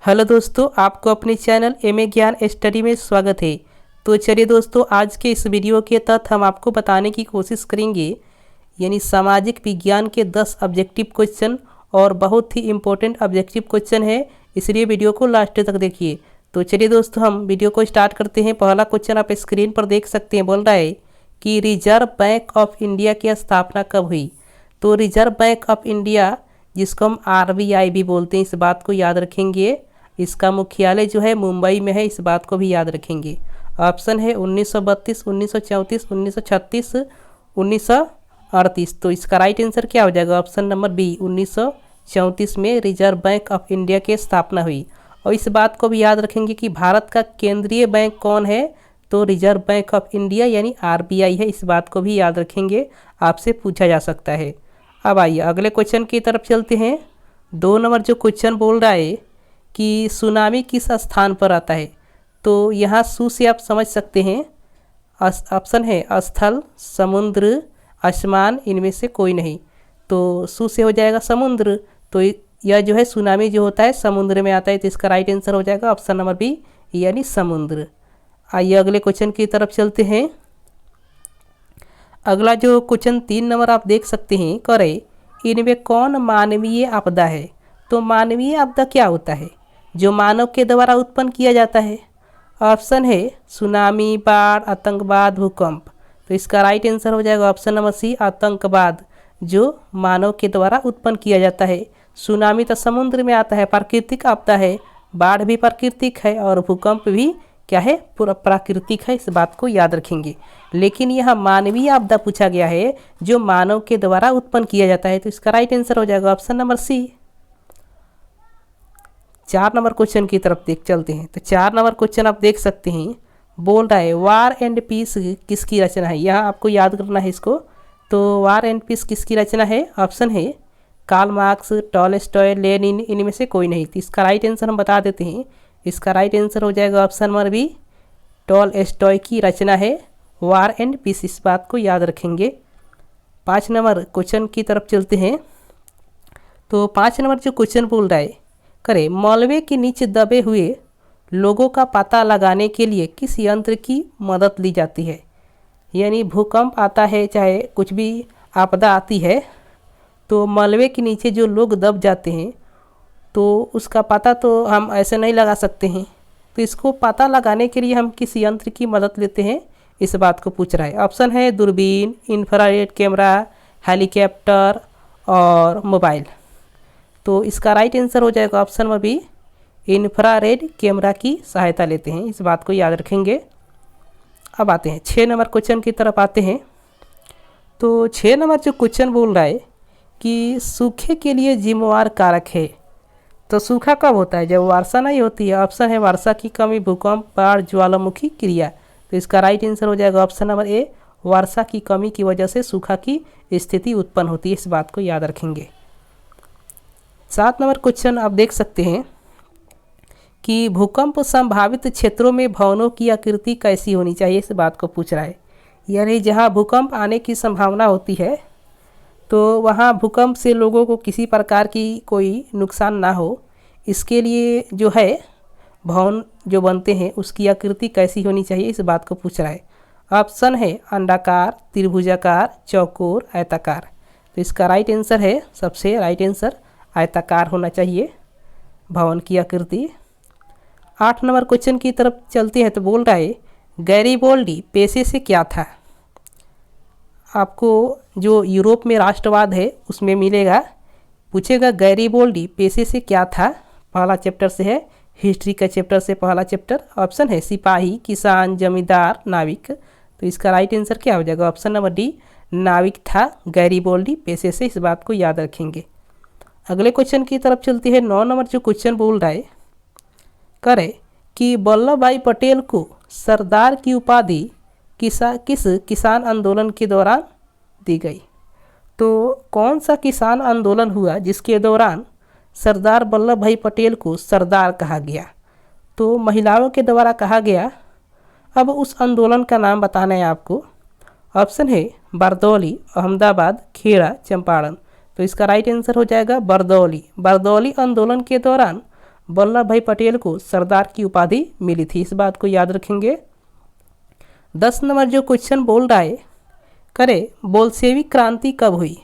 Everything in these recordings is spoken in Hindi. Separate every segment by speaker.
Speaker 1: हेलो दोस्तों, आपको अपने चैनल एमए ज्ञान स्टडी में स्वागत है। तो चलिए दोस्तों, आज के इस वीडियो के तहत हम आपको बताने की कोशिश करेंगे यानी सामाजिक विज्ञान के 10 ऑब्जेक्टिव क्वेश्चन और बहुत ही इम्पोर्टेंट ऑब्जेक्टिव क्वेश्चन है, इसलिए वीडियो को लास्ट तक देखिए। तो चलिए दोस्तों, हम वीडियो को स्टार्ट करते हैं। पहला क्वेश्चन आप स्क्रीन पर देख सकते हैं, बोल रहा है कि रिजर्व बैंक ऑफ इंडिया की स्थापना कब हुई। तो रिजर्व बैंक ऑफ इंडिया, जिसको हम आरबीआई भी बोलते हैं, इस बात को याद रखेंगे। इसका मुख्यालय जो है मुंबई में है, इस बात को भी याद रखेंगे। ऑप्शन है 1932, 1934, 1936, 1938। तो इसका राइट आंसर क्या हो जाएगा? ऑप्शन नंबर बी, 1934 में रिजर्व बैंक ऑफ इंडिया की स्थापना हुई। और इस बात को भी याद रखेंगे कि भारत का केंद्रीय बैंक कौन है, तो रिजर्व बैंक ऑफ इंडिया यानी आरबीआई है। इस बात को भी याद रखेंगे, आपसे पूछा जा सकता है। अब आइए अगले क्वेश्चन की तरफ चलते हैं। 2 नंबर जो क्वेश्चन बोल रहा है कि सुनामी किस स्थान पर आता है। तो यहाँ सु से आप समझ सकते हैं। ऑप्शन है स्थल, समुद्र, आसमान, इनमें से कोई नहीं। तो सु से हो जाएगा समुद्र। तो यह जो है सुनामी जो होता है समुद्र में आता है, तो इसका राइट आंसर हो जाएगा ऑप्शन नंबर बी यानी समुद्र। आइए अगले क्वेश्चन की तरफ चलते हैं। अगला जो क्वेश्चन 3 नंबर आप देख सकते हैं, करे इनमें कौन मानवीय आपदा है। तो मानवीय आपदा क्या होता है? जो मानव के द्वारा उत्पन्न किया जाता है। ऑप्शन है सुनामी, बाढ़, आतंकवाद, भूकंप। तो इसका राइट आंसर हो जाएगा ऑप्शन नंबर सी, आतंकवाद, जो मानव के द्वारा उत्पन्न किया जाता है। सुनामी तो समुद्र में आता है, प्राकृतिक आपदा है। बाढ़ भी प्राकृतिक है और भूकंप भी क्या है, पूरा प्राकृतिक है। इस बात को याद रखेंगे। लेकिन यहाँ मानवीय आपदा पूछा गया है, जो मानव के द्वारा उत्पन्न किया जाता है। तो इसका राइट आंसर हो जाएगा option number C. 4 number question की तरफ चलते हैं। तो 4 नंबर क्वेश्चन आप देख सकते हैं, बोल रहा है वार एंड पीस किसकी रचना है। यहाँ आपको याद करना है इसको। तो वार एंड पीस किसकी रचना है? ऑप्शन है कार्ल मार्क्स, टॉलस्टॉय, लेनिन, इनमें से कोई नहीं। तो इसका राइट आंसर हम बता देते हैं। इसका राइट आंसर हो जाएगा ऑप्शन नंबर बी, टॉलस्टॉय की रचना है वार एंड पीस। इस बात को याद रखेंगे। 5 नंबर क्वेश्चन की तरफ चलते हैं। तो 5 नंबर जो क्वेश्चन बोल रहा है, करे मलबे के नीचे दबे हुए लोगों का पता लगाने के लिए किस यंत्र की मदद ली जाती है। यानी भूकंप आता है, चाहे कुछ भी आपदा आती है, तो मलबे के नीचे जो लोग दब जाते हैं, तो उसका पता तो हम ऐसे नहीं लगा सकते हैं। तो इसको पता लगाने के लिए हम किस यंत्र की मदद लेते हैं, इस बात को पूछ रहा है। ऑप्शन है दूरबीन, इंफ्रारेड कैमरा, हेलीकॉप्टर और मोबाइल। तो इसका राइट आंसर हो जाएगा option number B, infrared camera की सहायता लेते हैं। इस बात को याद रखेंगे। अब आते हैं 6 नंबर क्वेश्चन की तरफ आते हैं। तो 6 नंबर जो क्वेश्चन बोल रहा है कि सूखे के लिए जिम्मेवार कारक है। तो सूखा कब होता है? जब वर्षा नहीं होती है। ऑप्शन है वर्षा की कमी, भूकंप, बाढ़, ज्वालामुखी क्रिया। तो इसका राइट आंसर हो जाएगा ऑप्शन नंबर ए, वर्षा की कमी की वजह से सूखा की स्थिति उत्पन्न होती है। इस बात को याद रखेंगे। 7 नंबर क्वेश्चन आप देख सकते हैं कि भूकंप संभावित क्षेत्रों में भवनों की आकृति कैसी होनी चाहिए, इस बात को पूछ रहा है। यानी जहां भूकंप आने की संभावना होती है, तो वहां भूकंप से लोगों को किसी प्रकार की कोई नुकसान ना हो, इसके लिए जो है भवन जो बनते हैं उसकी आकृति कैसी होनी चाहिए, इस बात को पूछ रहा है। ऑप्शन है अंडाकार, त्रिभुजाकार, चौकोर, आयताकार। तो इसका राइट आंसर है, सबसे राइट आंसर आयताकार होना चाहिए भवन की आकृति। 8 नंबर क्वेश्चन की तरफ चलते हैं। तो बोल रहा है गैरिबोल्डी पेशे से क्या था। आपको जो यूरोप में राष्ट्रवाद है उसमें मिलेगा, पूछेगा गैरिबोल्डी पेशे से क्या था। पहला चैप्टर से है, हिस्ट्री का चैप्टर से पहला चैप्टर। ऑप्शन है सिपाही, किसान, जमींदार, नाविक। तो इसका राइट आंसर क्या हो जाएगा? ऑप्शन नंबर डी, नाविक था गैरिबोल्डी पेशे से। इस बात को याद रखेंगे। अगले क्वेश्चन की तरफ चलती है। 9 नंबर जो क्वेश्चन बोल रहा है, करे कि वल्लभ भाई पटेल को सरदार की उपाधि किस किसान आंदोलन के दौरान दी गई। तो कौन सा किसान आंदोलन हुआ जिसके दौरान सरदार वल्लभ भाई पटेल को सरदार कहा गया? तो महिलाओं के द्वारा कहा गया। अब उस आंदोलन का नाम बताना है आपको। ऑप्शन है बारदौली, अहमदाबाद, खेड़ा, चंपारण। तो इसका राइट आंसर हो जाएगा बारदौली। बारदौली आंदोलन के दौरान वल्लभ भाई पटेल को सरदार की उपाधि मिली थी। इस बात को याद रखेंगे। 10 नंबर जो क्वेश्चन बोल रहा है, करे बोल्शेविक क्रांति कब हुई?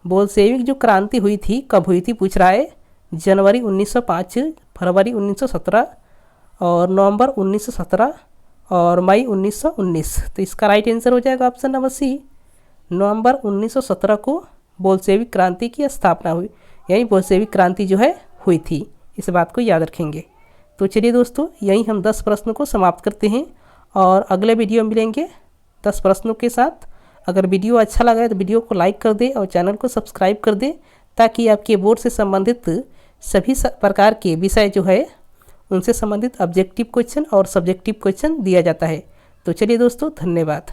Speaker 1: बोल्शेविक जो क्रांति हुई थी कब हुई थी पूछ रहा है। जनवरी 1905, फरवरी 1917 और नवंबर 1917 और मई 1919। तो इसका राइट आंसर हो जाएगा ऑप्शन नंबर सी, नवंबर 1917 को बोल्शेविक क्रांति की स्थापना हुई, यानी बोल्शेविक क्रांति जो है हुई थी। इस बात को याद रखेंगे। तो चलिए दोस्तों, यहीं हम 10 प्रश्नों को समाप्त करते हैं और अगले वीडियो में मिलेंगे 10 प्रश्नों के साथ। अगर वीडियो अच्छा लगा है तो वीडियो को लाइक कर दे और चैनल को सब्सक्राइब कर दे, ताकि आपके बोर्ड से संबंधित सभी प्रकार के विषय जो है उनसे संबंधित ऑब्जेक्टिव क्वेश्चन और सब्जेक्टिव क्वेश्चन दिया जाता है। तो चलिए दोस्तों, धन्यवाद।